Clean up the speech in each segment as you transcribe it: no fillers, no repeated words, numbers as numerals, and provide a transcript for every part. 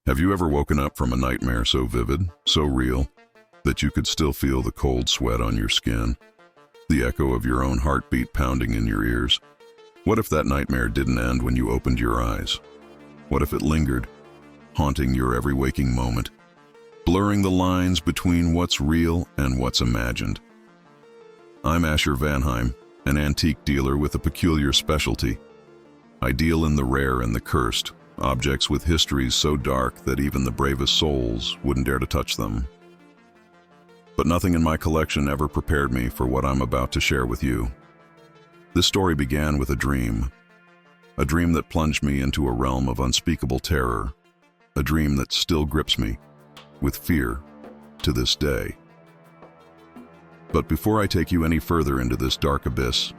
Have you ever woken up from a nightmare so vivid, so real, that you could still feel the cold sweat on your skin, the echo of your own heartbeat pounding in your ears? What if that nightmare didn't end when you opened your eyes? What if it lingered, haunting your every waking moment, blurring the lines between what's real and what's imagined? I'm Asher Vanheim, an antique dealer with a peculiar specialty. I deal in the rare and the cursed, objects with histories so dark that even the bravest souls wouldn't dare to touch them. But nothing in my collection ever prepared me for what I'm about to share with you. This story began with a dream that plunged me into a realm of unspeakable terror, a dream that still grips me with fear to this day. But before I take you any further into this dark abyss,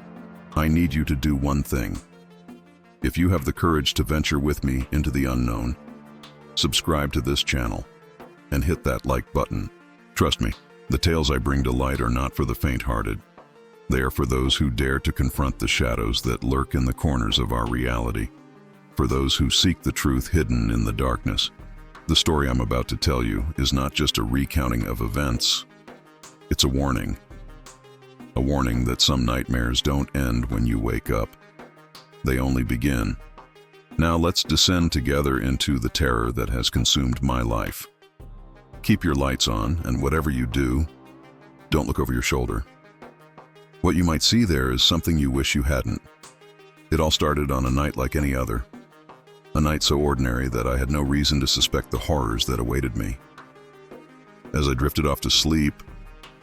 I need you to do one thing. If you have the courage to venture with me into the unknown, subscribe to this channel and hit that like button. Trust me, the tales I bring to light are not for the faint-hearted. They are for those who dare to confront the shadows that lurk in the corners of our reality, for those who seek the truth hidden in the darkness. The story I'm about to tell you is not just a recounting of events, it's a warning. A warning that some nightmares don't end when you wake up. They only begin. Now let's descend together into the terror that has consumed my life. Keep your lights on, and whatever you do, don't look over your shoulder. What you might see there is something you wish you hadn't. It all started on a night like any other. A night so ordinary that I had no reason to suspect the horrors that awaited me. As I drifted off to sleep,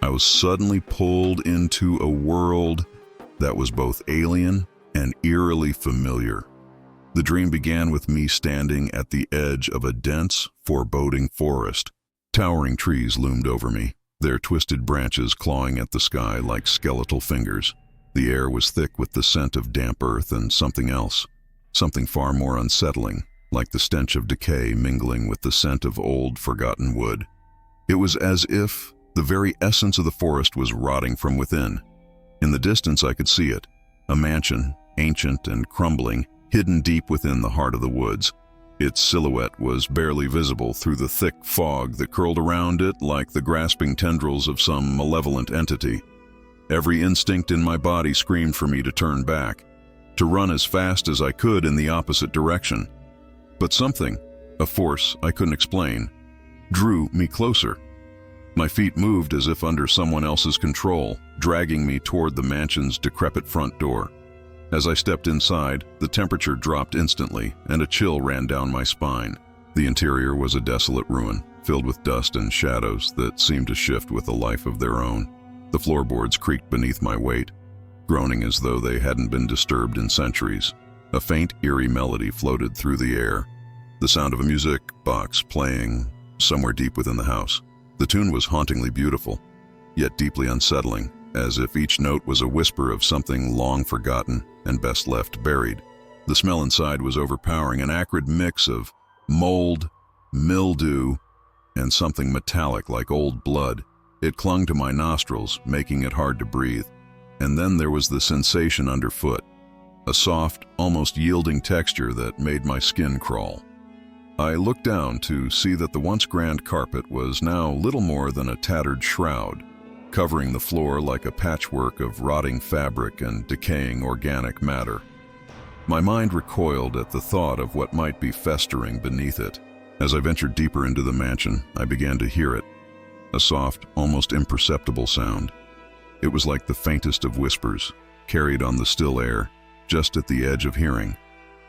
I was suddenly pulled into a world that was both alien and eerily familiar. The dream began with me standing at the edge of a dense, foreboding forest. Towering trees loomed over me, their twisted branches clawing at the sky like skeletal fingers. The air was thick with the scent of damp earth and something else, something far more unsettling, like the stench of decay mingling with the scent of old, forgotten wood. It was as if the very essence of the forest was rotting from within. In the distance I could see it, a mansion, ancient and crumbling, hidden deep within the heart of the woods. Its silhouette was barely visible through the thick fog that curled around it like the grasping tendrils of some malevolent entity. Every instinct in my body screamed for me to turn back, to run as fast as I could in the opposite direction. But something, a force I couldn't explain, drew me closer. My feet moved as if under someone else's control, dragging me toward the mansion's decrepit front door. As I stepped inside, the temperature dropped instantly, and a chill ran down my spine. The interior was a desolate ruin, filled with dust and shadows that seemed to shift with a life of their own. The floorboards creaked beneath my weight, groaning as though they hadn't been disturbed in centuries. A faint, eerie melody floated through the air, the sound of a music box playing somewhere deep within the house. The tune was hauntingly beautiful, yet deeply unsettling, as if each note was a whisper of something long forgotten and best left buried. The smell inside was overpowering, an acrid mix of mold, mildew, and something metallic like old blood. It clung to my nostrils, making it hard to breathe. And then there was the sensation underfoot, a soft, almost yielding texture that made my skin crawl. I looked down to see that the once grand carpet was now little more than a tattered shroud, covering the floor like a patchwork of rotting fabric and decaying organic matter. My mind recoiled at the thought of what might be festering beneath it. As I ventured deeper into the mansion, I began to hear it, a soft, almost imperceptible sound. It was like the faintest of whispers, carried on the still air, just at the edge of hearing.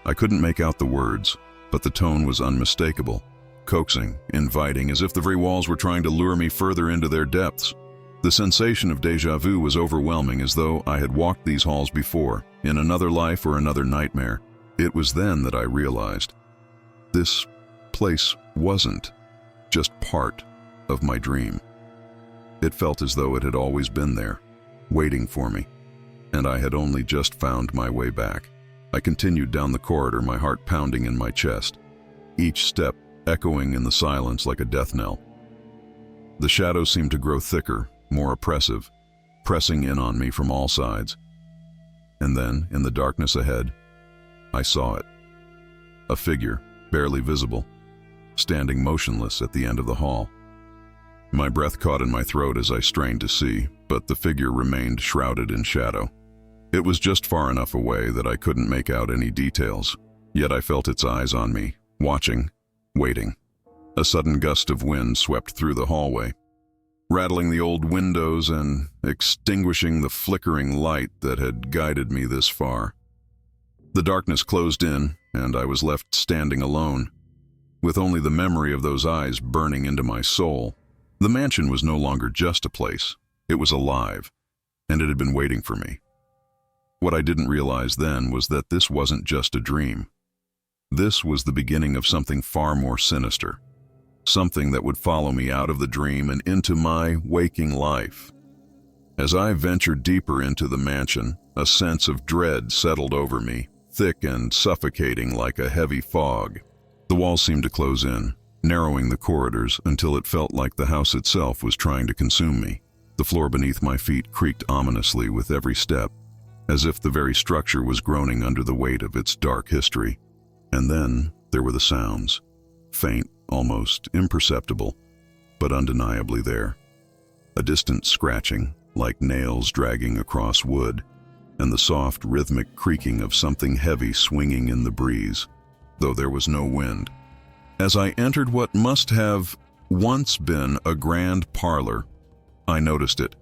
I couldn't make out the words, but the tone was unmistakable, coaxing, inviting, as if the very walls were trying to lure me further into their depths. The sensation of déjà vu was overwhelming, as though I had walked these halls before, in another life or another nightmare. It was then that I realized this place wasn't just part of my dream. It felt as though it had always been there, waiting for me, and I had only just found my way back. I continued down the corridor, my heart pounding in my chest, each step echoing in the silence like a death knell. The shadows seemed to grow thicker, more oppressive, pressing in on me from all sides. And then, in the darkness ahead, I saw it. A figure, barely visible, standing motionless at the end of the hall. My breath caught in my throat as I strained to see, but the figure remained shrouded in shadow. It was just far enough away that I couldn't make out any details, yet I felt its eyes on me, watching, waiting. A sudden gust of wind swept through the hallway, rattling the old windows and extinguishing the flickering light that had guided me this far. The darkness closed in, and I was left standing alone, with only the memory of those eyes burning into my soul. The mansion was no longer just a place. It was alive, and it had been waiting for me. What I didn't realize then was that this wasn't just a dream. This was the beginning of something far more sinister, something that would follow me out of the dream and into my waking life. As I ventured deeper into the mansion, a sense of dread settled over me, thick and suffocating like a heavy fog. The walls seemed to close in, narrowing the corridors until it felt like the house itself was trying to consume me. The floor beneath my feet creaked ominously with every step, as if the very structure was groaning under the weight of its dark history. And then there were the sounds, faint, almost imperceptible, but undeniably there. A distant scratching, like nails dragging across wood, and the soft, rhythmic creaking of something heavy swinging in the breeze, though there was no wind. As I entered what must have once been a grand parlor, I noticed it.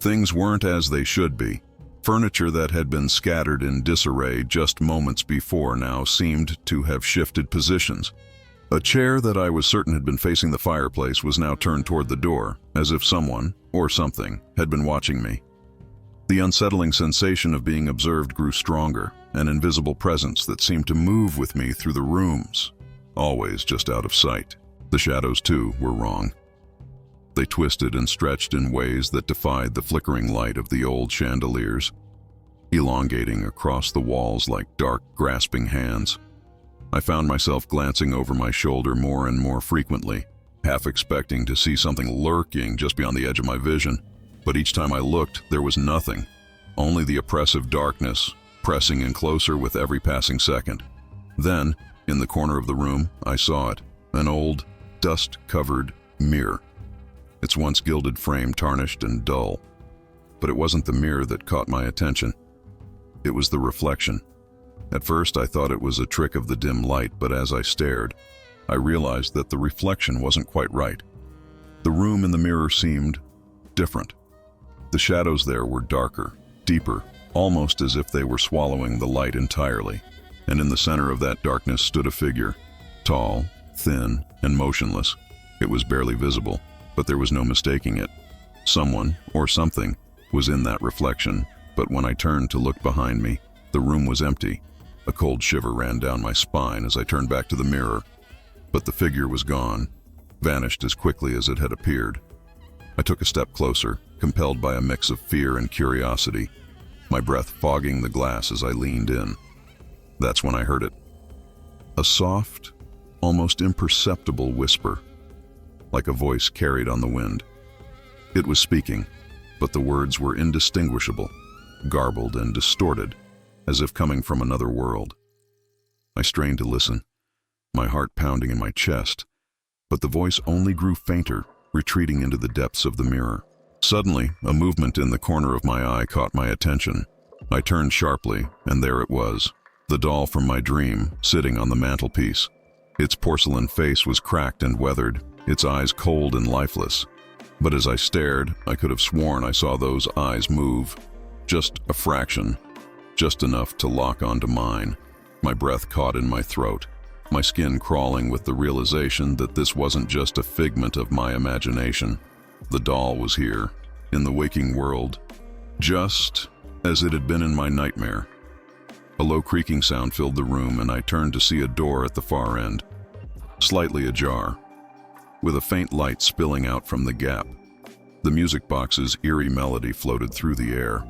Things weren't as they should be. Furniture that had been scattered in disarray just moments before now seemed to have shifted positions. A chair that I was certain had been facing the fireplace was now turned toward the door, as if someone, or something, had been watching me. The unsettling sensation of being observed grew stronger, an invisible presence that seemed to move with me through the rooms, always just out of sight. The shadows, too, were wrong. They twisted and stretched in ways that defied the flickering light of the old chandeliers, elongating across the walls like dark, grasping hands. I found myself glancing over my shoulder more and more frequently, half expecting to see something lurking just beyond the edge of my vision. But each time I looked, there was nothing, only the oppressive darkness, pressing in closer with every passing second. Then, in the corner of the room, I saw it, an old, dust-covered mirror. Its once gilded frame tarnished and dull. But it wasn't the mirror that caught my attention. It was the reflection. At first I thought it was a trick of the dim light, but as I stared, I realized that the reflection wasn't quite right. The room in the mirror seemed different. The shadows there were darker, deeper, almost as if they were swallowing the light entirely. And in the center of that darkness stood a figure, tall, thin, and motionless. It was barely visible, but there was no mistaking it. Someone, or something, was in that reflection, but when I turned to look behind me, the room was empty. A cold shiver ran down my spine as I turned back to the mirror, but the figure was gone, vanished as quickly as it had appeared. I took a step closer, compelled by a mix of fear and curiosity, my breath fogging the glass as I leaned in. That's when I heard it. A soft, almost imperceptible whisper, like a voice carried on the wind. It was speaking, but the words were indistinguishable, garbled and distorted, as if coming from another world. I strained to listen, my heart pounding in my chest, but the voice only grew fainter, retreating into the depths of the mirror. Suddenly, a movement in the corner of my eye caught my attention. I turned sharply, and there it was, the doll from my dream, sitting on the mantelpiece. Its porcelain face was cracked and weathered, its eyes cold and lifeless. But as I stared, I could have sworn I saw those eyes move. Just a fraction, just enough to lock onto mine. My breath caught in my throat, my skin crawling with the realization that this wasn't just a figment of my imagination. The doll was here, in the waking world, just as it had been in my nightmare. A low creaking sound filled the room, and I turned to see a door at the far end, slightly ajar, with a faint light spilling out from the gap. The music box's eerie melody floated through the air,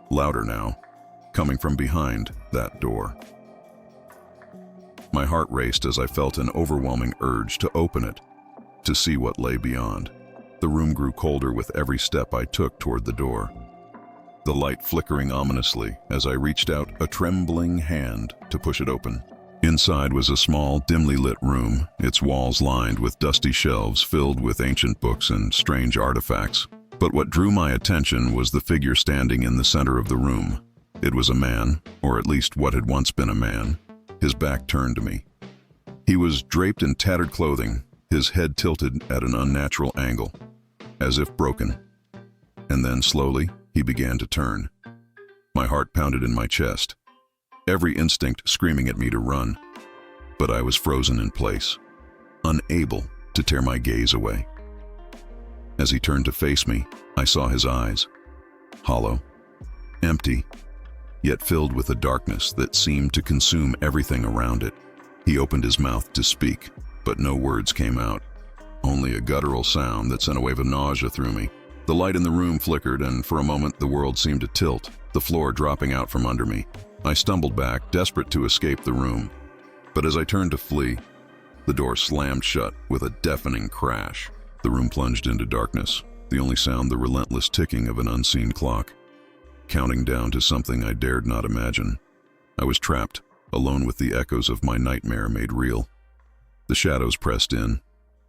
louder now, coming from behind that door. My heart raced as I felt an overwhelming urge to open it, to see what lay beyond. The room grew colder with every step I took toward the door, the light flickering ominously as I reached out a trembling hand to push it open. Inside was a small, dimly lit room, its walls lined with dusty shelves filled with ancient books and strange artifacts. But what drew my attention was the figure standing in the center of the room. It was a man, or at least what had once been a man, his back turned to me. He was draped in tattered clothing, his head tilted at an unnatural angle, as if broken. And then, slowly, he began to turn. My heart pounded in my chest, every instinct screaming at me to run. But I was frozen in place, unable to tear my gaze away. As he turned to face me, I saw his eyes, hollow, empty, yet filled with a darkness that seemed to consume everything around it. He opened his mouth to speak, but no words came out, only a guttural sound that sent a wave of nausea through me. The light in the room flickered, and for a moment the world seemed to tilt, the floor dropping out from under me. I stumbled back, desperate to escape the room. But as I turned to flee, the door slammed shut with a deafening crash. The room plunged into darkness, the only sound the relentless ticking of an unseen clock, counting down to something I dared not imagine. I was trapped, alone with the echoes of my nightmare made real. The shadows pressed in,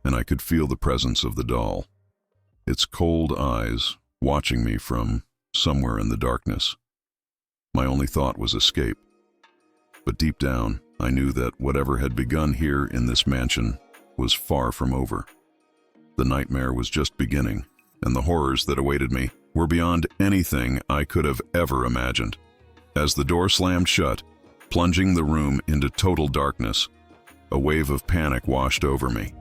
and I could feel the presence of the doll, its cold eyes watching me from somewhere in the darkness. My only thought was escape. But deep down, I knew that whatever had begun here in this mansion was far from over. The nightmare was just beginning, and the horrors that awaited me were beyond anything I could have ever imagined. As the door slammed shut, plunging the room into total darkness, a wave of panic washed over me.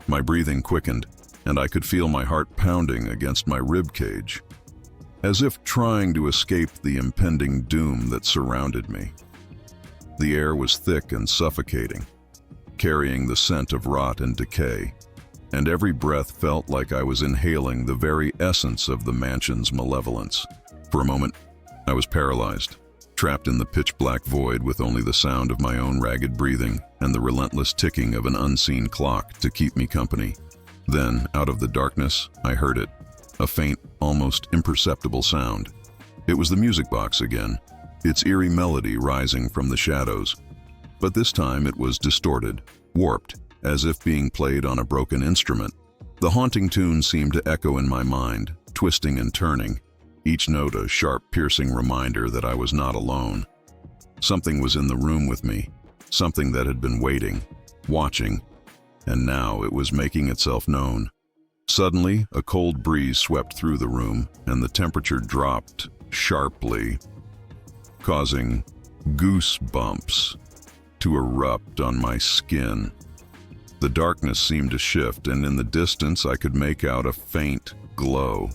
My breathing quickened, and I could feel my heart pounding against my rib cage, as if trying to escape the impending doom that surrounded me. The air was thick and suffocating, carrying the scent of rot and decay, and every breath felt like I was inhaling the very essence of the mansion's malevolence. For a moment, I was paralyzed, trapped in the pitch-black void with only the sound of my own ragged breathing and the relentless ticking of an unseen clock to keep me company. Then, out of the darkness, I heard it, a faint, almost imperceptible sound. It was the music box again, its eerie melody rising from the shadows. But this time it was distorted, warped, as if being played on a broken instrument. The haunting tune seemed to echo in my mind, twisting and turning, each note a sharp, piercing reminder that I was not alone. Something was in the room with me, something that had been waiting, watching, and now it was making itself known. Suddenly, a cold breeze swept through the room, and the temperature dropped sharply, causing goosebumps to erupt on my skin. The darkness seemed to shift, and in the distance I could make out a faint glow,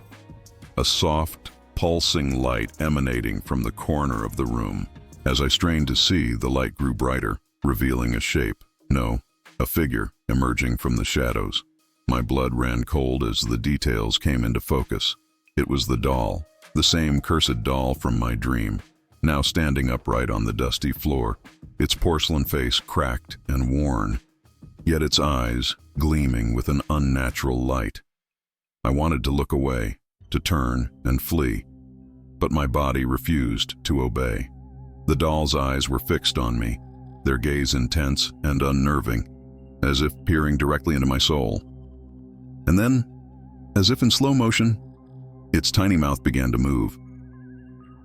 a soft, pulsing light emanating from the corner of the room. As I strained to see, the light grew brighter, revealing a shape, no, a figure, emerging from the shadows. My blood ran cold as the details came into focus. It was the doll, the same cursed doll from my dream, now standing upright on the dusty floor, its porcelain face cracked and worn, yet its eyes gleaming with an unnatural light. I wanted to look away, to turn and flee, but my body refused to obey. The doll's eyes were fixed on me, their gaze intense and unnerving, as if peering directly into my soul. And then, as if in slow motion, its tiny mouth began to move.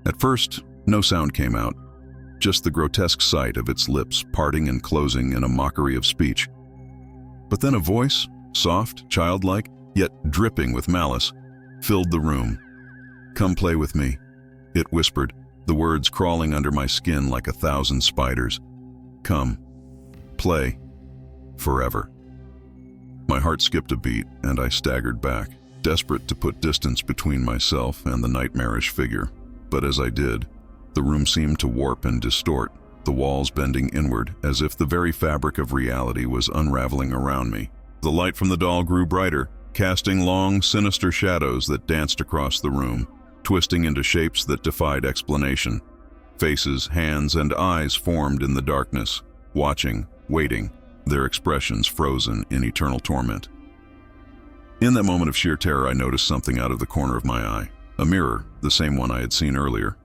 At first, no sound came out, just the grotesque sight of its lips parting and closing in a mockery of speech. But then a voice, soft, childlike, yet dripping with malice, filled the room. "Come play with me," it whispered, the words crawling under my skin like 1,000 spiders. "Come, play, forever." My heart skipped a beat, and I staggered back, desperate to put distance between myself and the nightmarish figure. But as I did, the room seemed to warp and distort, the walls bending inward as if the very fabric of reality was unraveling around me. The light from the doll grew brighter, casting long, sinister shadows that danced across the room, twisting into shapes that defied explanation. Faces, hands, and eyes formed in the darkness, watching, waiting, their expressions frozen in eternal torment. In that moment of sheer terror, I noticed something out of the corner of my eye. A mirror, the same one I had seen earlier,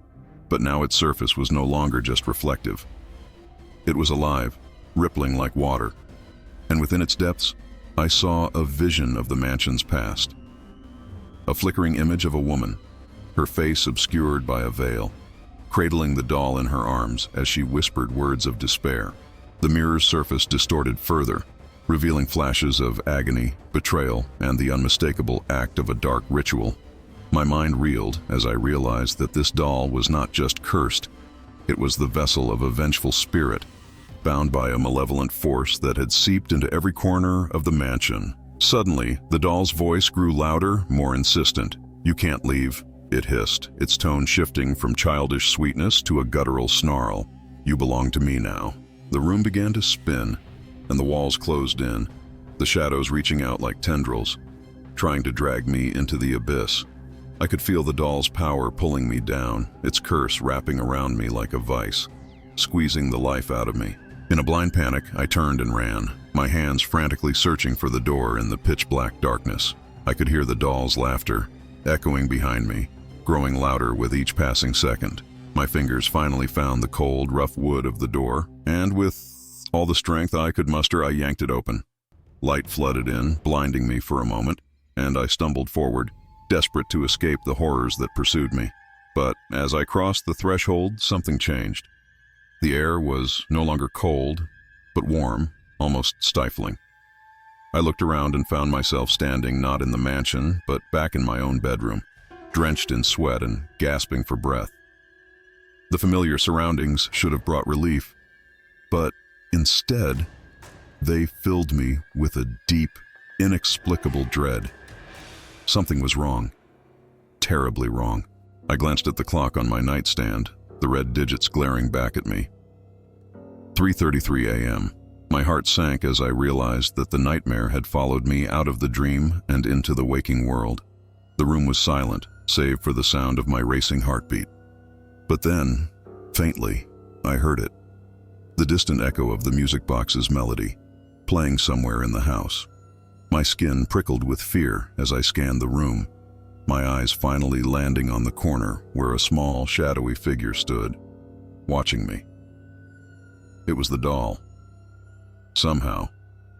but now its surface was no longer just reflective. It was alive, rippling like water, and within its depths, I saw a vision of the mansion's past. A flickering image of a woman, her face obscured by a veil, cradling the doll in her arms as she whispered words of despair. The mirror's surface distorted further, revealing flashes of agony, betrayal, and the unmistakable act of a dark ritual. My mind reeled as I realized that this doll was not just cursed, it was the vessel of a vengeful spirit, bound by a malevolent force that had seeped into every corner of the mansion. Suddenly, the doll's voice grew louder, more insistent. "You can't leave," it hissed, its tone shifting from childish sweetness to a guttural snarl. "You belong to me now." The room began to spin, and the walls closed in, the shadows reaching out like tendrils, trying to drag me into the abyss. I could feel the doll's power pulling me down, its curse wrapping around me like a vice, squeezing the life out of me. In a blind panic, I turned and ran, my hands frantically searching for the door in the pitch-black darkness. I could hear the doll's laughter, echoing behind me, growing louder with each passing second. My fingers finally found the cold, rough wood of the door, and with all the strength I could muster, I yanked it open. Light flooded in, blinding me for a moment, and I stumbled forward, desperate to escape the horrors that pursued me. But as I crossed the threshold, something changed. The air was no longer cold, but warm, almost stifling. I looked around and found myself standing not in the mansion, but back in my own bedroom, drenched in sweat and gasping for breath. The familiar surroundings should have brought relief, but instead, they filled me with a deep, inexplicable dread. Something was wrong. Terribly wrong. I glanced at the clock on my nightstand, the red digits glaring back at me. 3:33 a.m. My heart sank as I realized that the nightmare had followed me out of the dream and into the waking world. The room was silent, save for the sound of my racing heartbeat. But then, faintly, I heard it. The distant echo of the music box's melody, playing somewhere in the house. My skin prickled with fear as I scanned the room, my eyes finally landing on the corner where a small, shadowy figure stood, watching me. It was the doll. Somehow,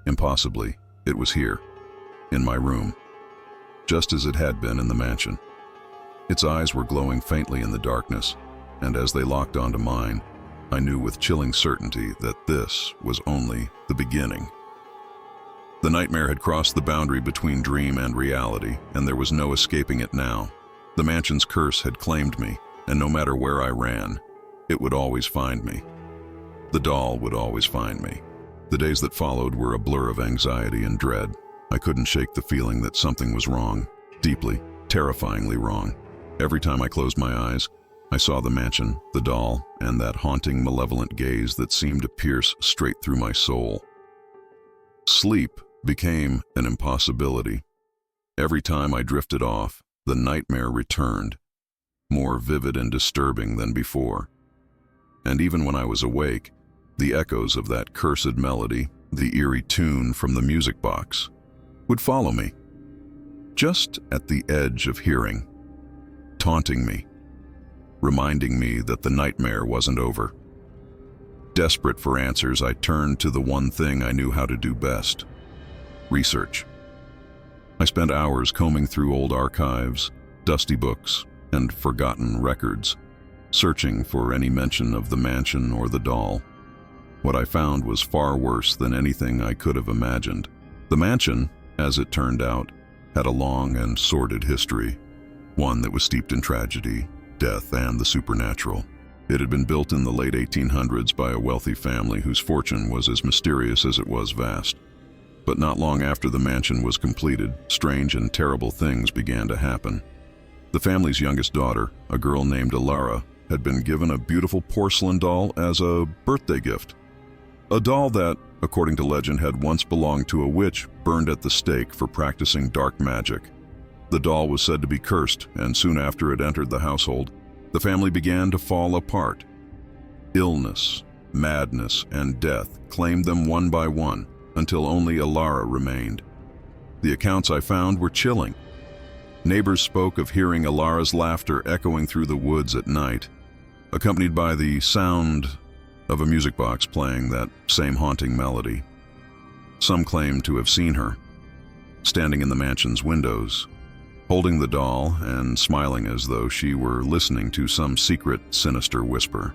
impossibly, it was here, in my room, just as it had been in the mansion. Its eyes were glowing faintly in the darkness, and as they locked onto mine, I knew with chilling certainty that this was only the beginning. The nightmare had crossed the boundary between dream and reality, and there was no escaping it now. The mansion's curse had claimed me, and no matter where I ran, it would always find me. The doll would always find me. The days that followed were a blur of anxiety and dread. I couldn't shake the feeling that something was wrong, deeply, terrifyingly wrong. Every time I closed my eyes, I saw the mansion, the doll, and that haunting, malevolent gaze that seemed to pierce straight through my soul. Sleep became an impossibility. Every time I drifted off, the nightmare returned, more vivid and disturbing than before. And even when I was awake, the echoes of that cursed melody, the eerie tune from the music box, would follow me, just at the edge of hearing, taunting me, reminding me that the nightmare wasn't over. Desperate for answers, I turned to the one thing I knew how to do best: research. I spent hours combing through old archives, dusty books, and forgotten records, searching for any mention of the mansion or the doll. What I found was far worse than anything I could have imagined. The mansion, as it turned out, had a long and sordid history, one that was steeped in tragedy, death, and the supernatural. It had been built in the late 1800s by a wealthy family whose fortune was as mysterious as it was vast. But not long after the mansion was completed, strange and terrible things began to happen. The family's youngest daughter, a girl named Alara, had been given a beautiful porcelain doll as a birthday gift. A doll that, according to legend, had once belonged to a witch burned at the stake for practicing dark magic. The doll was said to be cursed, and soon after it entered the household, the family began to fall apart. Illness, madness, and death claimed them one by one, until only Alara remained. The accounts I found were chilling. Neighbors spoke of hearing Alara's laughter echoing through the woods at night, accompanied by the sound of a music box playing that same haunting melody. Some claimed to have seen her, standing in the mansion's windows, holding the doll and smiling as though she were listening to some secret, sinister whisper.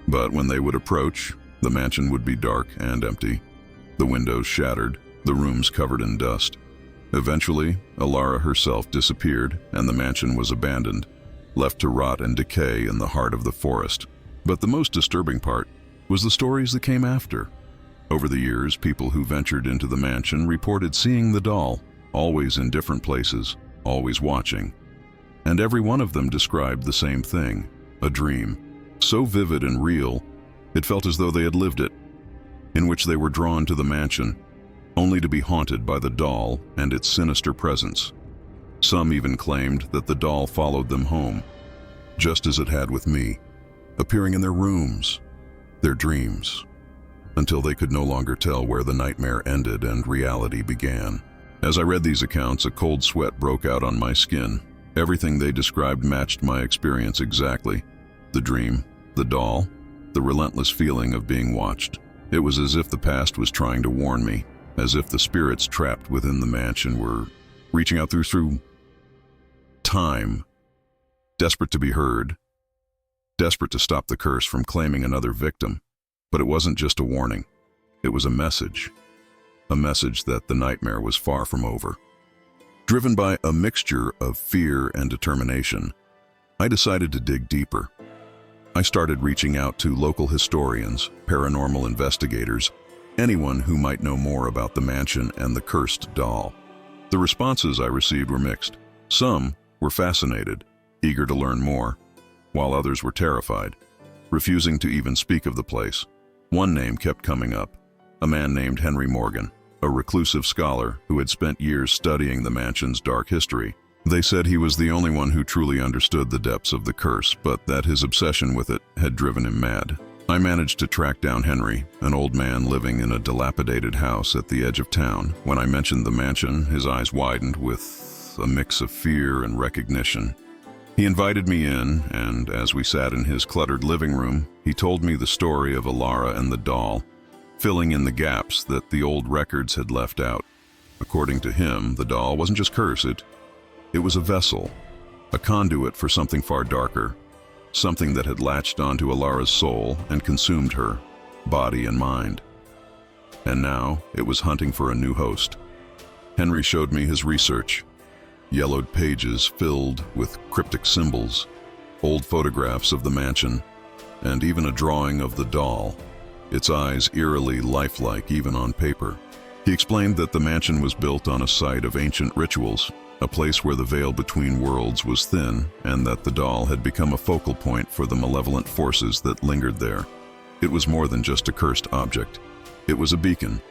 But when they would approach, the mansion would be dark and empty, the windows shattered, the rooms covered in dust. Eventually, Alara herself disappeared and the mansion was abandoned, left to rot and decay in the heart of the forest. But the most disturbing part was the stories that came after. Over the years, people who ventured into the mansion reported seeing the doll, always in different places, always watching. And every one of them described the same thing, a dream, so vivid and real, it felt as though they had lived it, in which they were drawn to the mansion, only to be haunted by the doll and its sinister presence. Some even claimed that the doll followed them home, just as it had with me, appearing in their rooms, their dreams, until they could no longer tell where the nightmare ended and reality began. As I read these accounts, a cold sweat broke out on my skin. Everything they described matched my experience exactly. The dream, the doll, the relentless feeling of being watched. It was as if the past was trying to warn me, as if the spirits trapped within the mansion were reaching out through time, desperate to be heard, desperate to stop the curse from claiming another victim. But it wasn't just a warning. It was a message that the nightmare was far from over. Driven by a mixture of fear and determination, I decided to dig deeper. I started reaching out to local historians, paranormal investigators, anyone who might know more about the mansion and the cursed doll. The responses I received were mixed. Some were fascinated, eager to learn more, while others were terrified, refusing to even speak of the place. One name kept coming up, a man named Henry Morgan, a reclusive scholar who had spent years studying the mansion's dark history. They said he was the only one who truly understood the depths of the curse, but that his obsession with it had driven him mad. I managed to track down Henry, an old man living in a dilapidated house at the edge of town. When I mentioned the mansion, his eyes widened with a mix of fear and recognition. He invited me in, and as we sat in his cluttered living room, he told me the story of Alara and the doll, filling in the gaps that the old records had left out. According to him, the doll wasn't just cursed, it was a vessel, a conduit for something far darker, something that had latched onto Alara's soul and consumed her, body and mind. And now it was hunting for a new host. Henry showed me his research, yellowed pages filled with cryptic symbols, old photographs of the mansion, and even a drawing of the doll, its eyes eerily lifelike even on paper. He explained that the mansion was built on a site of ancient rituals, a place where the veil between worlds was thin, and that the doll had become a focal point for the malevolent forces that lingered there. It was more than just a cursed object. It was a beacon,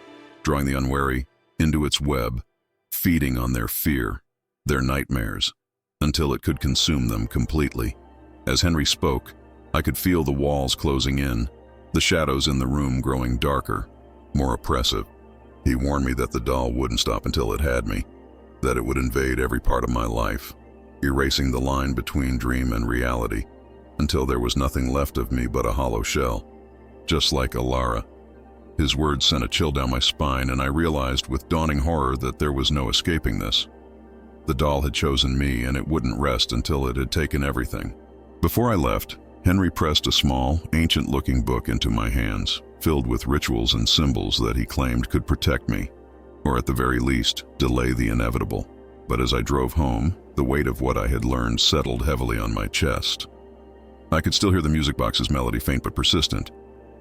drawing the unwary into its web, feeding on their fear, their nightmares, until it could consume them completely. As Henry spoke, I could feel the walls closing in, the shadows in the room growing darker, more oppressive. He warned me that the doll wouldn't stop until it had me, that it would invade every part of my life, erasing the line between dream and reality, until there was nothing left of me but a hollow shell, just like Alara. His words sent a chill down my spine, and I realized with dawning horror that there was no escaping this. The doll had chosen me, and it wouldn't rest until it had taken everything. Before I left, Henry pressed a small, ancient-looking book into my hands, filled with rituals and symbols that he claimed could protect me, or at the very least, delay the inevitable. But as I drove home, the weight of what I had learned settled heavily on my chest. I could still hear the music box's melody, faint but persistent,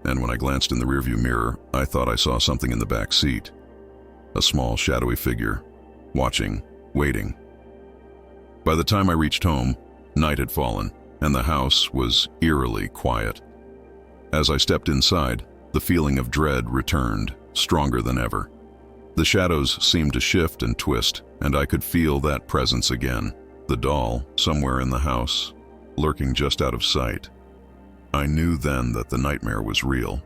and when I glanced in the rearview mirror, I thought I saw something in the back seat. A small, shadowy figure, watching, waiting. By the time I reached home, night had fallen, and the house was eerily quiet. As I stepped inside, the feeling of dread returned, stronger than ever. The shadows seemed to shift and twist, and I could feel that presence again, the doll somewhere in the house, lurking just out of sight. I knew then that the nightmare was real,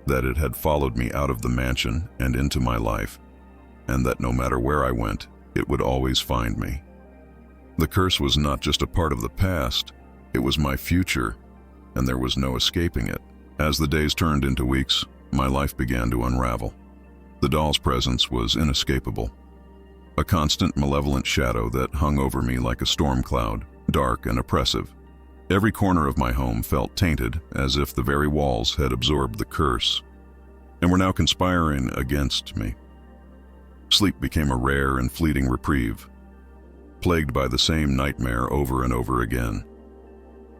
that it had followed me out of the mansion and into my life, and that no matter where I went, it would always find me. The curse was not just a part of the past, it was my future, and there was no escaping it. As the days turned into weeks, my life began to unravel. The doll's presence was inescapable. A constant malevolent shadow that hung over me like a storm cloud, dark and oppressive. Every corner of my home felt tainted, as if the very walls had absorbed the curse, and were now conspiring against me. Sleep became a rare and fleeting reprieve, plagued by the same nightmare over and over again.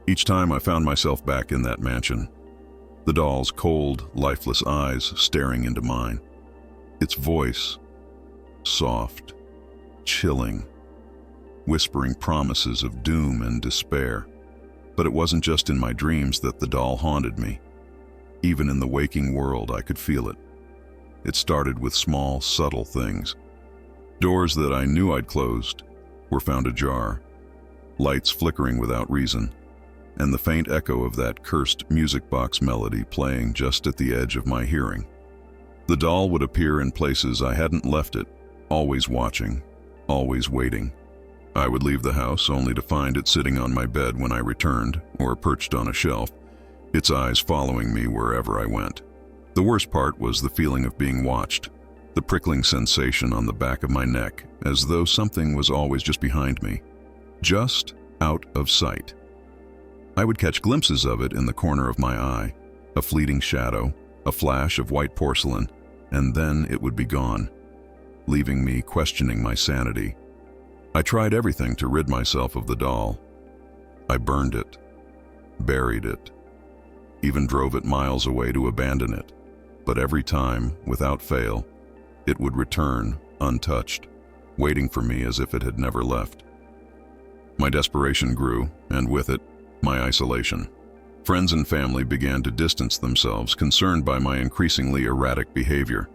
Each time I found myself back in that mansion, the doll's cold, lifeless eyes staring into mine. Its voice, soft, chilling, whispering promises of doom and despair. But it wasn't just in my dreams that the doll haunted me. Even in the waking world, I could feel it. It started with small, subtle things. Doors that I knew I'd closed were found ajar, lights flickering without reason, and the faint echo of that cursed music box melody playing just at the edge of my hearing. The doll would appear in places I hadn't left it, always watching, always waiting. I would leave the house only to find it sitting on my bed when I returned, or perched on a shelf, its eyes following me wherever I went. The worst part was the feeling of being watched, the prickling sensation on the back of my neck, as though something was always just behind me, just out of sight. I would catch glimpses of it in the corner of my eye, a fleeting shadow, a flash of white porcelain, and then it would be gone, leaving me questioning my sanity. I tried everything to rid myself of the doll. I burned it, buried it, even drove it miles away to abandon it. But every time, without fail, it would return, untouched, waiting for me as if it had never left. My desperation grew, and with it, my isolation. Friends and family began to distance themselves, concerned by my increasingly erratic behavior.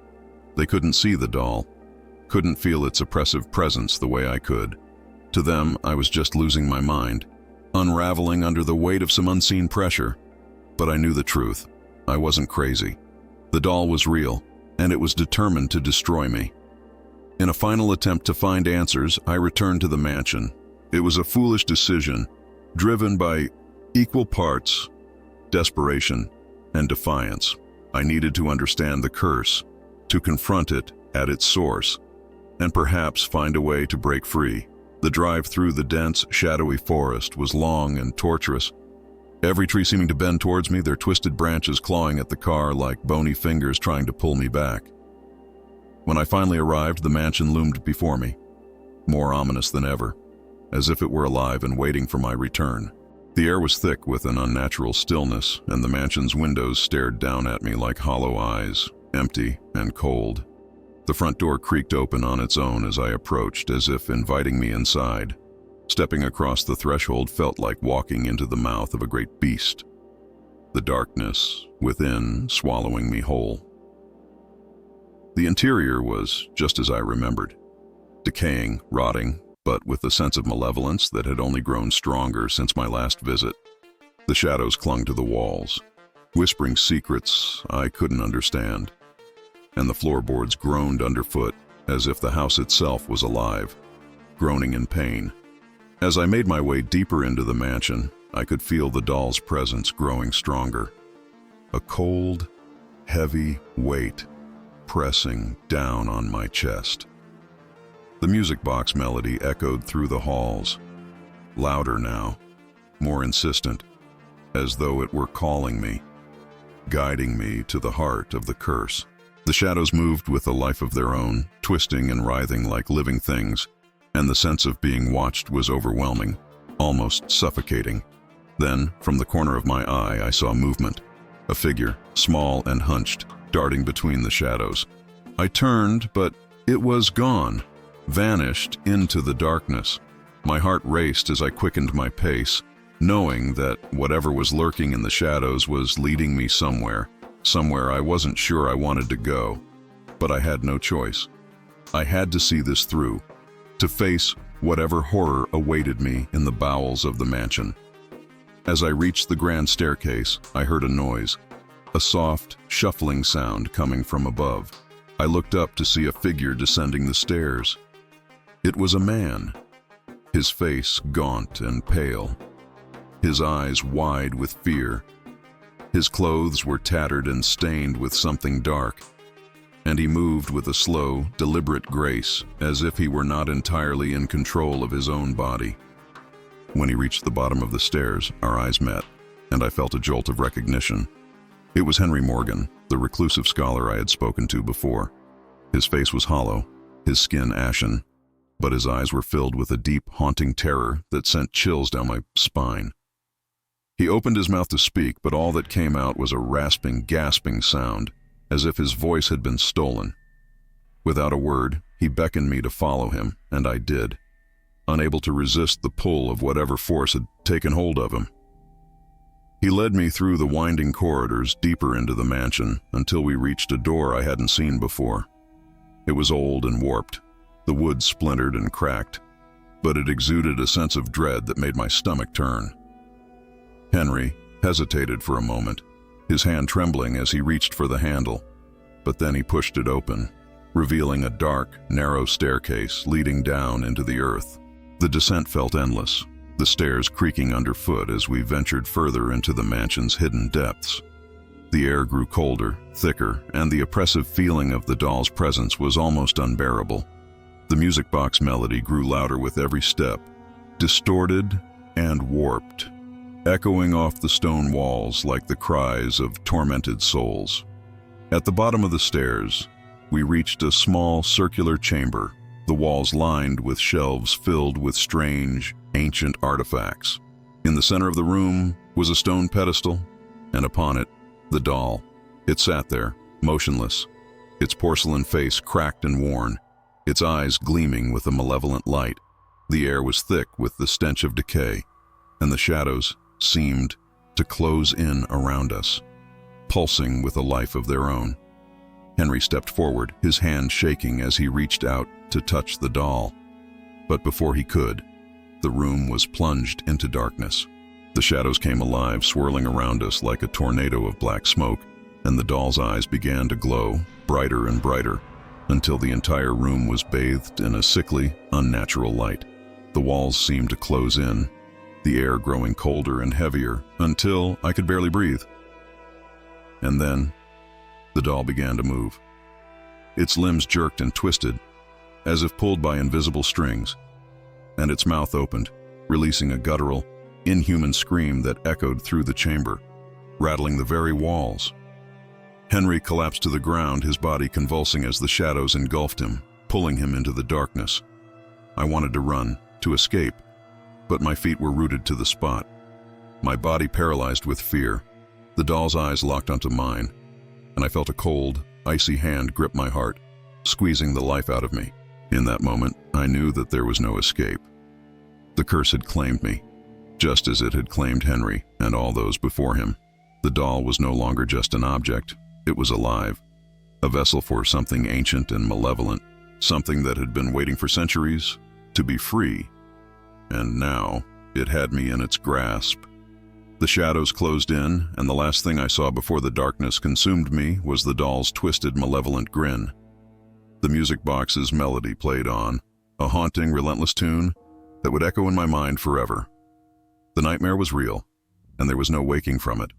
They couldn't see the doll, couldn't feel its oppressive presence the way I could. To them, I was just losing my mind, unraveling under the weight of some unseen pressure. But I knew the truth. I wasn't crazy. The doll was real, and it was determined to destroy me. In a final attempt to find answers, I returned to the mansion. It was a foolish decision, driven by equal parts desperation and defiance. I needed to understand the curse, to confront it at its source, and perhaps find a way to break free. The drive through the dense, shadowy forest was long and torturous, every tree seeming to bend towards me, their twisted branches clawing at the car like bony fingers trying to pull me back. When I finally arrived, the mansion loomed before me, more ominous than ever, as if it were alive and waiting for my return. The air was thick with an unnatural stillness, and the mansion's windows stared down at me like hollow eyes, empty and cold. The front door creaked open on its own as I approached, as if inviting me inside. Stepping across the threshold felt like walking into the mouth of a great beast, the darkness within swallowing me whole. The interior was just as I remembered, decaying, rotting, but with a sense of malevolence that had only grown stronger since my last visit. The shadows clung to the walls, whispering secrets I couldn't understand, and the floorboards groaned underfoot as if the house itself was alive, groaning in pain. As I made my way deeper into the mansion, I could feel the doll's presence growing stronger. A cold, heavy weight pressing down on my chest. The music box melody echoed through the halls, louder now, more insistent, as though it were calling me, guiding me to the heart of the curse. The shadows moved with a life of their own, twisting and writhing like living things, and the sense of being watched was overwhelming, almost suffocating. Then, from the corner of my eye, I saw movement, a figure, small and hunched, darting between the shadows. I turned, but it was gone, vanished into the darkness. My heart raced as I quickened my pace, knowing that whatever was lurking in the shadows was leading me somewhere I wasn't sure I wanted to go. But I had no choice. I had to see this through, to face whatever horror awaited me in the bowels of the mansion. As I reached the grand staircase, I heard a noise, a soft, shuffling sound coming from above. I looked up to see a figure descending the stairs. It was a man, his face gaunt and pale, his eyes wide with fear, His clothes were tattered and stained with something dark, and he moved with a slow, deliberate grace, as if he were not entirely in control of his own body. When he reached the bottom of the stairs, our eyes met, and I felt a jolt of recognition. It was Henry Morgan, the reclusive scholar I had spoken to before. His face was hollow, his skin ashen, but his eyes were filled with a deep, haunting terror that sent chills down my spine. He opened his mouth to speak, but all that came out was a rasping, gasping sound, as if his voice had been stolen. Without a word, he beckoned me to follow him, and I did, unable to resist the pull of whatever force had taken hold of him. He led me through the winding corridors deeper into the mansion until we reached a door I hadn't seen before. It was old and warped, the wood splintered and cracked, but it exuded a sense of dread that made my stomach turn. Henry hesitated for a moment, his hand trembling as he reached for the handle, but then he pushed it open, revealing a dark, narrow staircase leading down into the earth. The descent felt endless, the stairs creaking underfoot as we ventured further into the mansion's hidden depths. The air grew colder, thicker, and the oppressive feeling of the doll's presence was almost unbearable. The music box melody grew louder with every step, distorted and warped, echoing off the stone walls like the cries of tormented souls. At the bottom of the stairs, we reached a small circular chamber, the walls lined with shelves filled with strange, ancient artifacts. In the center of the room was a stone pedestal, and upon it, the doll. It sat there, motionless, its porcelain face cracked and worn, its eyes gleaming with a malevolent light. The air was thick with the stench of decay, and the shadows seemed to close in around us, pulsing with a life of their own. Henry stepped forward, his hand shaking as he reached out to touch the doll. But before he could, the room was plunged into darkness. The shadows came alive, swirling around us like a tornado of black smoke, and the doll's eyes began to glow, brighter and brighter, until the entire room was bathed in a sickly, unnatural light. The walls seemed to close in, the air growing colder and heavier until I could barely breathe. And then, the doll began to move. Its limbs jerked and twisted, as if pulled by invisible strings, and its mouth opened, releasing a guttural, inhuman scream that echoed through the chamber, rattling the very walls. Henry collapsed to the ground, his body convulsing as the shadows engulfed him, pulling him into the darkness. I wanted to run, to escape, but my feet were rooted to the spot, my body paralyzed with fear. The doll's eyes locked onto mine, and I felt a cold, icy hand grip my heart, squeezing the life out of me. In that moment, I knew that there was no escape. The curse had claimed me, just as it had claimed Henry and all those before him. The doll was no longer just an object, it was alive, a vessel for something ancient and malevolent, something that had been waiting for centuries to be free. And now, it had me in its grasp. The shadows closed in, and the last thing I saw before the darkness consumed me was the doll's twisted, malevolent grin. The music box's melody played on, a haunting, relentless tune that would echo in my mind forever. The nightmare was real, and there was no waking from it.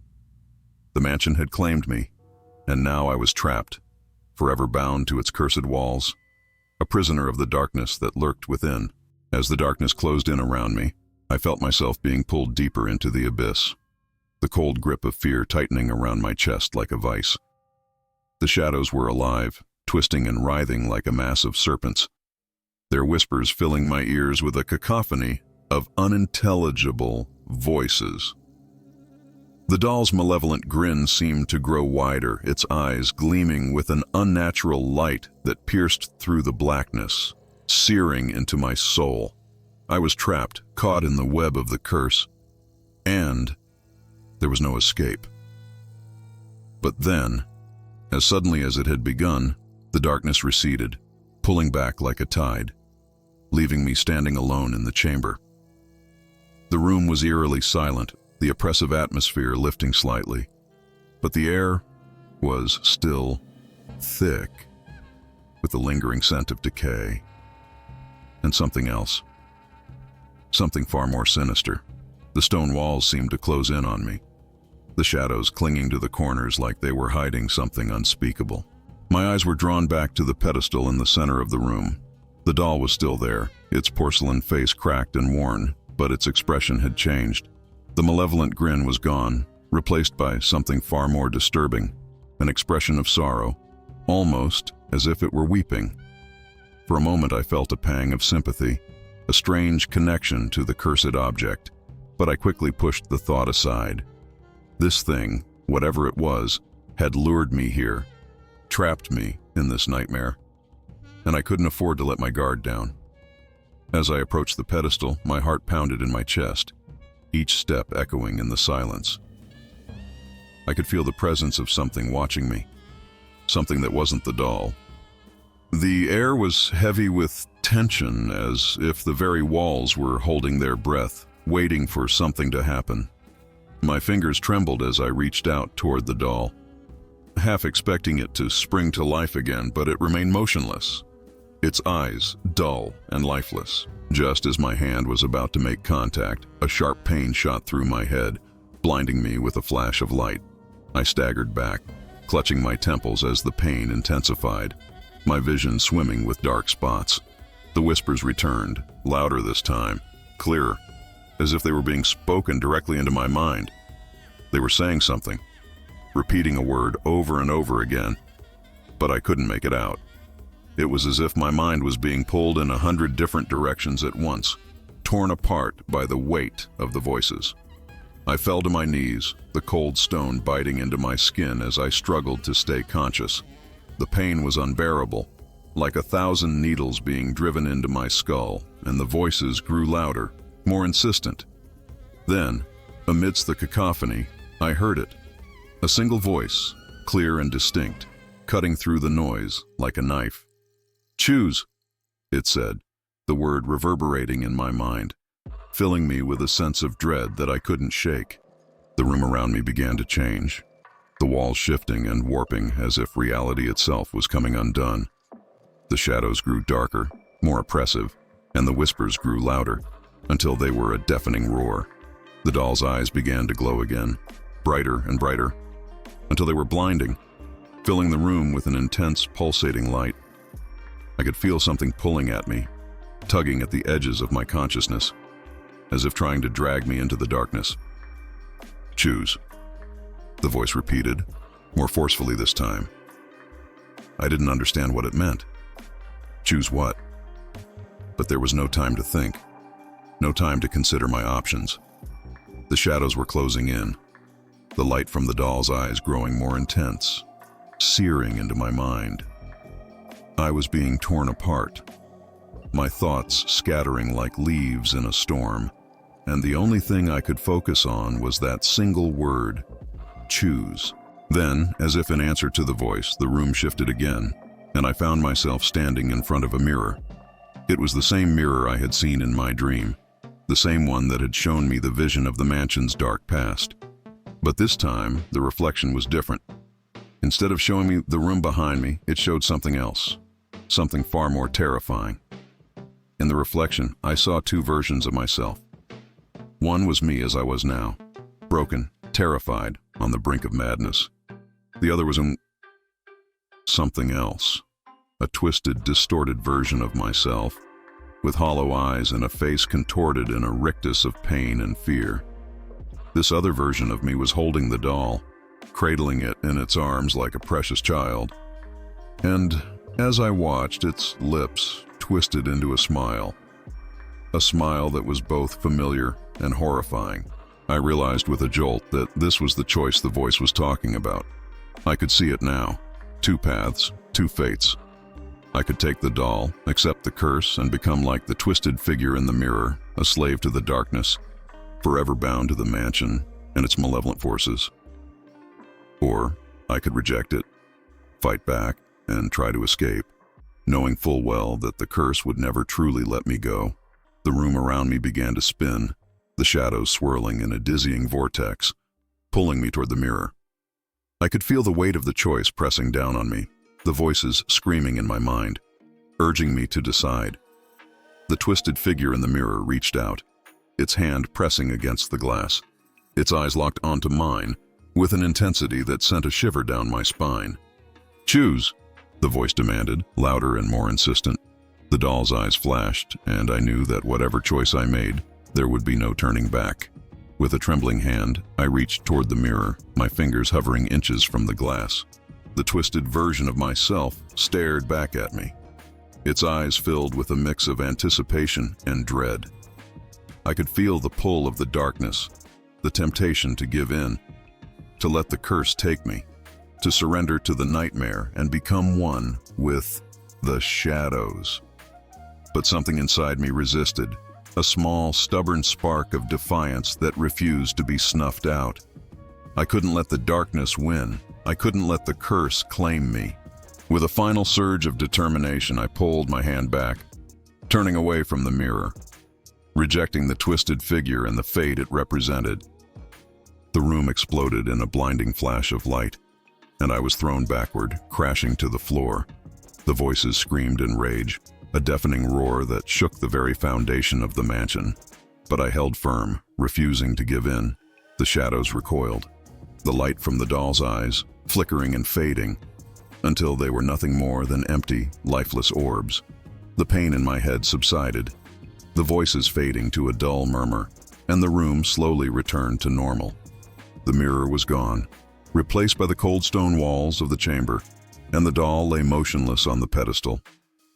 The mansion had claimed me, and now I was trapped, forever bound to its cursed walls, a prisoner of the darkness that lurked within. As the darkness closed in around me, I felt myself being pulled deeper into the abyss, the cold grip of fear tightening around my chest like a vice. The shadows were alive, twisting and writhing like a mass of serpents, their whispers filling my ears with a cacophony of unintelligible voices. The doll's malevolent grin seemed to grow wider, its eyes gleaming with an unnatural light that pierced through the blackness, searing into my soul. I was trapped, caught in the web of the curse, and there was no escape. But then, as suddenly as it had begun, the darkness receded, pulling back like a tide, leaving me standing alone in the chamber. The room was eerily silent, the oppressive atmosphere lifting slightly, but the air was still thick, with the lingering scent of decay. And something else. Something far more sinister. The stone walls seemed to close in on me, the shadows clinging to the corners like they were hiding something unspeakable. My eyes were drawn back to the pedestal in the center of the room. The doll was still there, its porcelain face cracked and worn, but its expression had changed. The malevolent grin was gone, replaced by something far more disturbing, an expression of sorrow, almost as if it were weeping. For a moment I felt a pang of sympathy, a strange connection to the cursed object, but I quickly pushed the thought aside. This thing, whatever it was, had lured me here, trapped me in this nightmare, and I couldn't afford to let my guard down. As I approached the pedestal, my heart pounded in my chest, each step echoing in the silence. I could feel the presence of something watching me, something that wasn't the doll. The air was heavy with tension, as if the very walls were holding their breath, waiting for something to happen. My fingers trembled as I reached out toward the doll, half expecting it to spring to life again, but it remained motionless, its eyes dull and lifeless. Just as my hand was about to make contact, a sharp pain shot through my head, blinding me with a flash of light. I staggered back, clutching my temples as the pain intensified, my vision swimming with dark spots. The whispers returned, louder this time, clearer, as if they were being spoken directly into my mind. They were saying something, repeating a word over and over again, but I couldn't make it out. It was as if my mind was being pulled in 100 different directions at once, torn apart by the weight of the voices. I fell to my knees, the cold stone biting into my skin as I struggled to stay conscious. The pain was unbearable, like 1,000 needles being driven into my skull, and the voices grew louder, more insistent. Then, amidst the cacophony, I heard it. A single voice, clear and distinct, cutting through the noise like a knife. "Choose," it said, the word reverberating in my mind, filling me with a sense of dread that I couldn't shake. The room around me began to change, the walls shifting and warping as if reality itself was coming undone. The shadows grew darker, more oppressive, and the whispers grew louder, until they were a deafening roar. The doll's eyes began to glow again, brighter and brighter, until they were blinding, filling the room with an intense, pulsating light. I could feel something pulling at me, tugging at the edges of my consciousness, as if trying to drag me into the darkness. "Choose," the voice repeated, more forcefully this time. I didn't understand what it meant. Choose what? But there was no time to think, no time to consider my options. The shadows were closing in, the light from the doll's eyes growing more intense, searing into my mind. I was being torn apart, my thoughts scattering like leaves in a storm, and the only thing I could focus on was that single word, choose. Then, as if in answer to the voice, the room shifted again, and I found myself standing in front of a mirror. It was the same mirror I had seen in my dream, the same one that had shown me the vision of the mansion's dark past. But this time, the reflection was different. Instead of showing me the room behind me, it showed something else, something far more terrifying. In the reflection, I saw two versions of myself. One was me as I was now, broken, terrified, on the brink of madness. The other was something else, a twisted, distorted version of myself, with hollow eyes and a face contorted in a rictus of pain and fear. This other version of me was holding the doll, cradling it in its arms like a precious child. And as I watched, its lips twisted into a smile that was both familiar and horrifying. I realized with a jolt that this was the choice the voice was talking about. I could see it now. Two paths, two fates. I could take the doll, accept the curse, and become like the twisted figure in the mirror, a slave to the darkness, forever bound to the mansion and its malevolent forces. Or I could reject it, fight back, and try to escape, knowing full well that the curse would never truly let me go. The room around me began to spin, the shadows swirling in a dizzying vortex, pulling me toward the mirror. I could feel the weight of the choice pressing down on me, the voices screaming in my mind, urging me to decide. The twisted figure in the mirror reached out, its hand pressing against the glass, its eyes locked onto mine, with an intensity that sent a shiver down my spine. "Choose," the voice demanded, louder and more insistent. The doll's eyes flashed, and I knew that whatever choice I made, there would be no turning back. With a trembling hand, I reached toward the mirror, my fingers hovering inches from the glass. The twisted version of myself stared back at me, its eyes filled with a mix of anticipation and dread. I could feel the pull of the darkness, the temptation to give in, to let the curse take me, to surrender to the nightmare and become one with the shadows. But something inside me resisted, a small, stubborn spark of defiance that refused to be snuffed out. I couldn't let the darkness win. I couldn't let the curse claim me. With a final surge of determination, I pulled my hand back, turning away from the mirror, rejecting the twisted figure and the fate it represented. The room exploded in a blinding flash of light, and I was thrown backward, crashing to the floor. The voices screamed in rage, a deafening roar that shook the very foundation of the mansion. But I held firm, refusing to give in. The shadows recoiled, the light from the doll's eyes flickering and fading, until they were nothing more than empty, lifeless orbs. The pain in my head subsided, the voices fading to a dull murmur, and the room slowly returned to normal. The mirror was gone, replaced by the cold stone walls of the chamber, and the doll lay motionless on the pedestal.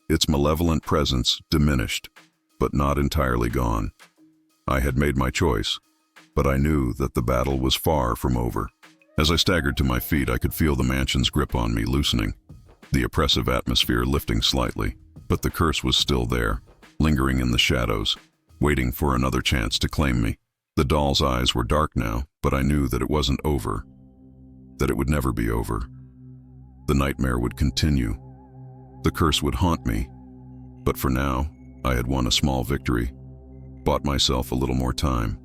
Its malevolent presence diminished, but not entirely gone. I had made my choice, but I knew that the battle was far from over. As I staggered to my feet, I could feel the mansion's grip on me loosening, the oppressive atmosphere lifting slightly, but the curse was still there, lingering in the shadows, waiting for another chance to claim me. The doll's eyes were dark now, but I knew that it wasn't over, that it would never be over. The nightmare would continue. The curse would haunt me, but for now, I had won a small victory, bought myself a little more time.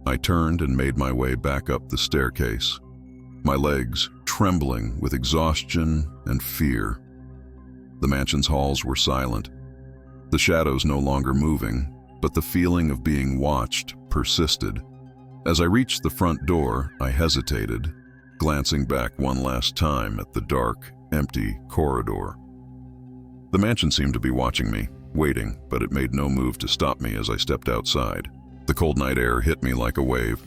I turned and made my way back up the staircase, my legs trembling with exhaustion and fear. The mansion's halls were silent, the shadows no longer moving, but the feeling of being watched persisted. As I reached the front door, I hesitated, glancing back one last time at the dark, empty corridor. The mansion seemed to be watching me, waiting, but it made no move to stop me as I stepped outside. The cold night air hit me like a wave,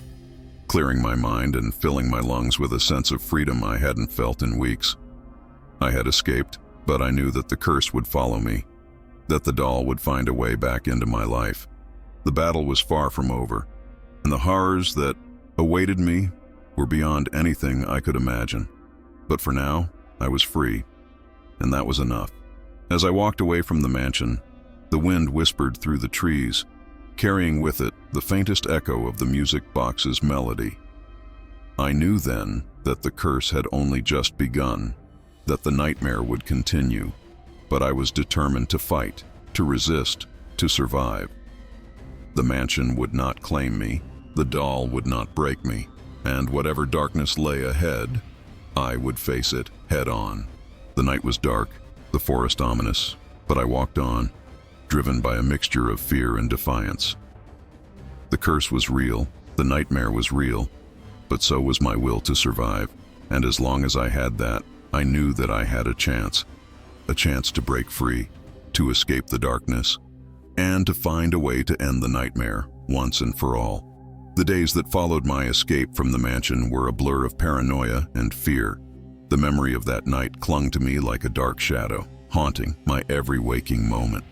clearing my mind and filling my lungs with a sense of freedom I hadn't felt in weeks. I had escaped, but I knew that the curse would follow me, that the doll would find a way back into my life. The battle was far from over, and the horrors that awaited me were beyond anything I could imagine. But for now, I was free, and that was enough. As I walked away from the mansion, the wind whispered through the trees, carrying with it the faintest echo of the music box's melody. I knew then that the curse had only just begun, that the nightmare would continue, but I was determined to fight, to resist, to survive. The mansion would not claim me, the doll would not break me, and whatever darkness lay ahead, I would face it head on. The night was dark, the forest ominous, but I walked on, driven by a mixture of fear and defiance. The curse was real, the nightmare was real, but so was my will to survive, and as long as I had that, I knew that I had a chance to break free, to escape the darkness, and to find a way to end the nightmare once and for all. The days that followed my escape from the mansion were a blur of paranoia and fear. The memory of that night clung to me like a dark shadow, haunting my every waking moment.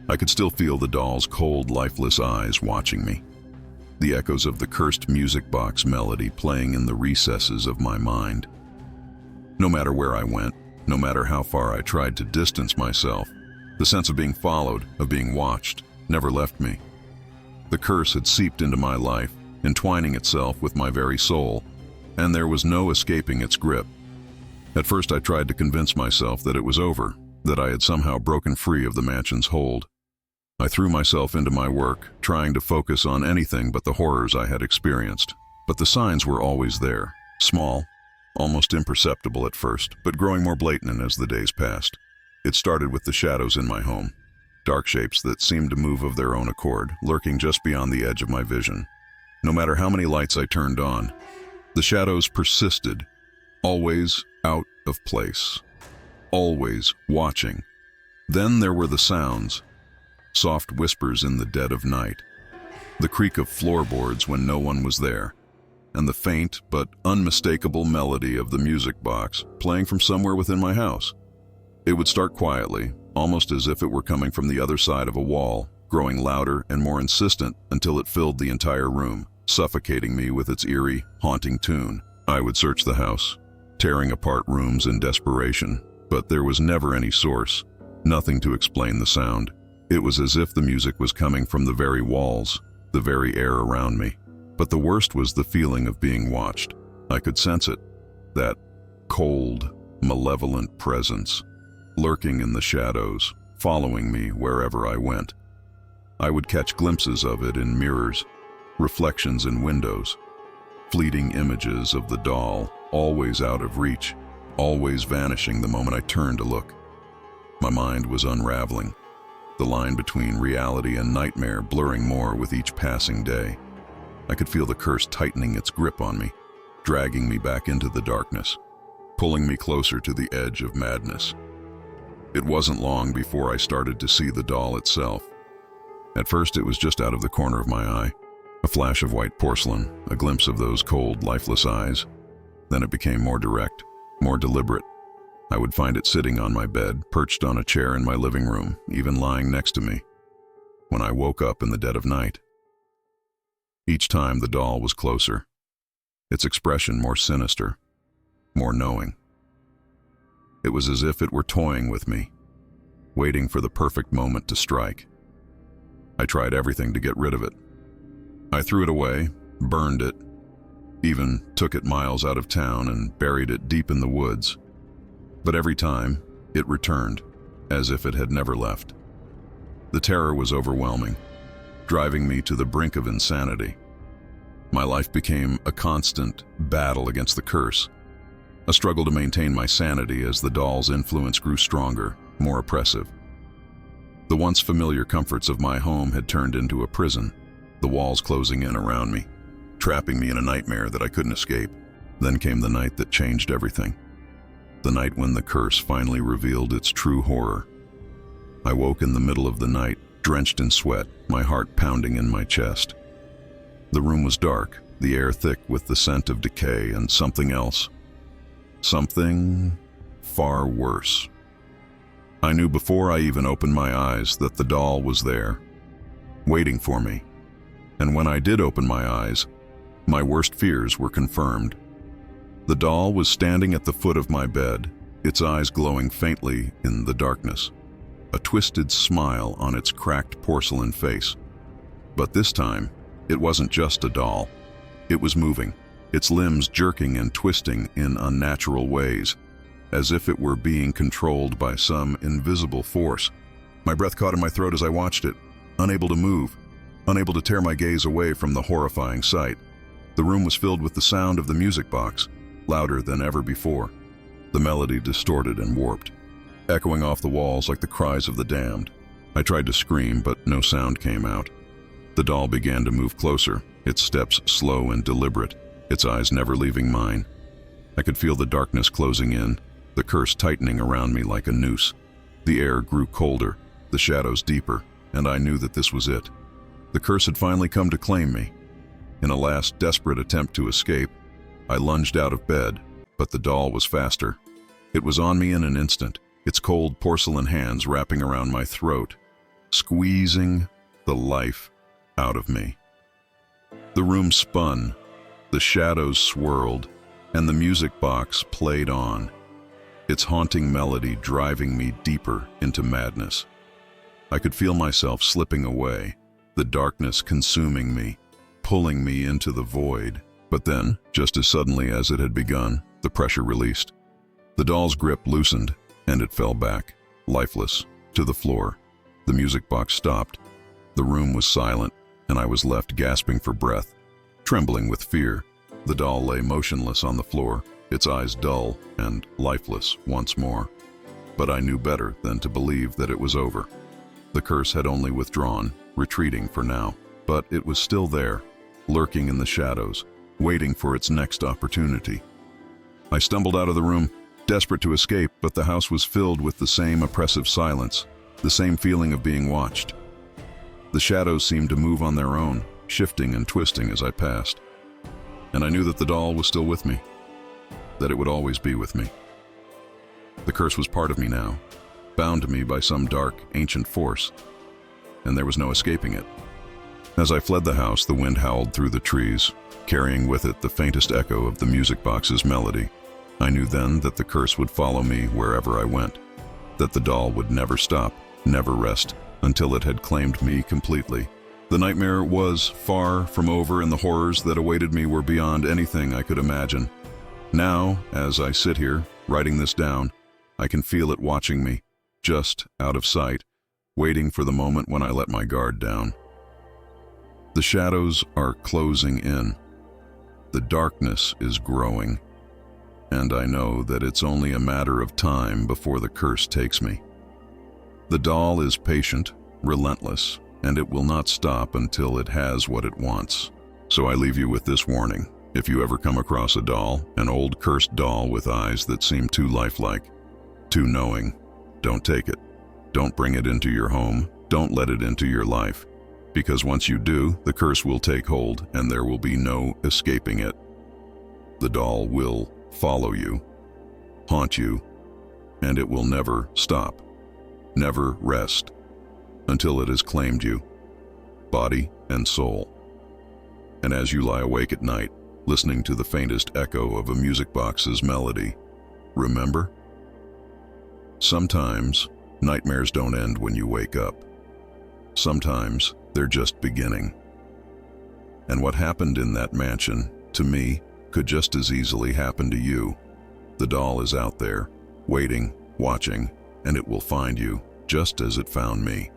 I could still feel the doll's cold, lifeless eyes watching me, the echoes of the cursed music box melody playing in the recesses of my mind. No matter where I went, no matter how far I tried to distance myself, the sense of being followed, of being watched, never left me. The curse had seeped into my life, entwining itself with my very soul, and there was no escaping its grip. At first I tried to convince myself that it was over, that I had somehow broken free of the mansion's hold. I threw myself into my work, trying to focus on anything but the horrors I had experienced. But the signs were always there, small, almost imperceptible at first, but growing more blatant as the days passed. It started with the shadows in my home, dark shapes that seemed to move of their own accord, lurking just beyond the edge of my vision. No matter how many lights I turned on, The shadows persisted, always out of place, always watching. Then there were the sounds, soft whispers in the dead of night, the creak of floorboards when no one was there, and the faint but unmistakable melody of the music box playing from somewhere within my house. It would start quietly, almost as if it were coming from the other side of a wall, growing louder and more insistent until it filled the entire room, suffocating me with its eerie, haunting tune. I would search the house, tearing apart rooms in desperation, but there was never any source, nothing to explain the sound. It was as if the music was coming from the very walls, the very air around me. But the worst was the feeling of being watched. I could sense it, that cold, malevolent presence, lurking in the shadows, following me wherever I went. I would catch glimpses of it in mirrors, reflections in windows, fleeting images of the doll, always out of reach, always vanishing the moment I turned to look. My mind was unraveling, the line between reality and nightmare blurring more with each passing day. I could feel the curse tightening its grip on me, dragging me back into the darkness, pulling me closer to the edge of madness. It wasn't long before I started to see the doll itself. At first it was just out of the corner of my eye, a flash of white porcelain, a glimpse of those cold, lifeless eyes. Then it became more direct, more deliberate. I would find it sitting on my bed, perched on a chair in my living room, even lying next to me. When I woke up in the dead of night, each time the doll was closer, its expression more sinister, more knowing. It was as if it were toying with me, waiting for the perfect moment to strike. I tried everything to get rid of it. I threw it away, burned it, even took it miles out of town and buried it deep in the woods. But every time, it returned, as if it had never left. The terror was overwhelming, driving me to the brink of insanity. My life became a constant battle against the curse, a struggle to maintain my sanity as the doll's influence grew stronger, more oppressive. The once familiar comforts of my home had turned into a prison, the walls closing in around me, trapping me in a nightmare that I couldn't escape. Then came the night that changed everything. The night when the curse finally revealed its true horror. I woke in the middle of the night, drenched in sweat, my heart pounding in my chest. The room was dark, the air thick with the scent of decay and something else. Something far worse. I knew before I even opened my eyes that the doll was there, waiting for me. And when I did open my eyes, my worst fears were confirmed. The doll was standing at the foot of my bed, its eyes glowing faintly in the darkness, a twisted smile on its cracked porcelain face. But this time, it wasn't just a doll. It was moving, its limbs jerking and twisting in unnatural ways, as if it were being controlled by some invisible force. My breath caught in my throat as I watched it, unable to move, unable to tear my gaze away from the horrifying sight. The room was filled with the sound of the music box, louder than ever before, the melody distorted and warped, echoing off the walls like the cries of the damned. I tried to scream, but no sound came out. The doll began to move closer, its steps slow and deliberate, its eyes never leaving mine. I could feel the darkness closing in, the curse tightening around me like a noose. The air grew colder, the shadows deeper, and I knew that this was it. The curse had finally come to claim me. In a last desperate attempt to escape, I lunged out of bed, but the doll was faster. It was on me in an instant, its cold porcelain hands wrapping around my throat, squeezing the life out of me. The room spun, the shadows swirled, and the music box played on, its haunting melody driving me deeper into madness. I could feel myself slipping away, the darkness consuming me, pulling me into the void. But then, just as suddenly as it had begun, the pressure released. The doll's grip loosened, and it fell back, lifeless, to the floor. The music box stopped. The room was silent, and I was left gasping for breath, trembling with fear. The doll lay motionless on the floor, its eyes dull and lifeless once more. But I knew better than to believe that it was over. The curse had only withdrawn, retreating for now, but it was still there, lurking in the shadows, waiting for its next opportunity. I stumbled out of the room, desperate to escape, but the house was filled with the same oppressive silence, the same feeling of being watched. The shadows seemed to move on their own, shifting and twisting as I passed. And I knew that the doll was still with me, that it would always be with me. The curse was part of me now, bound to me by some dark, ancient force, and there was no escaping it. As I fled the house, the wind howled through the trees, carrying with it the faintest echo of the music box's melody. I knew then that the curse would follow me wherever I went, that the doll would never stop, never rest, until it had claimed me completely. The nightmare was far from over, and the horrors that awaited me were beyond anything I could imagine. Now, as I sit here, writing this down, I can feel it watching me, just out of sight, waiting for the moment when I let my guard down. The shadows are closing in. The darkness is growing, and I know that it's only a matter of time before the curse takes me. The doll is patient, relentless, and it will not stop until it has what it wants. So I leave you with this warning. If you ever come across a doll, an old cursed doll with eyes that seem too lifelike, too knowing, don't take it. Don't bring it into your home. Don't let it into your life. Because once you do, the curse will take hold and there will be no escaping it. The doll will follow you, haunt you, and it will never stop, never rest, until it has claimed you, body and soul. And as you lie awake at night, listening to the faintest echo of a music box's melody, remember? Sometimes, nightmares don't end when you wake up. Sometimes, they're just beginning. And what happened in that mansion, to me, could just as easily happen to you. The doll is out there, waiting, watching, and it will find you, just as it found me.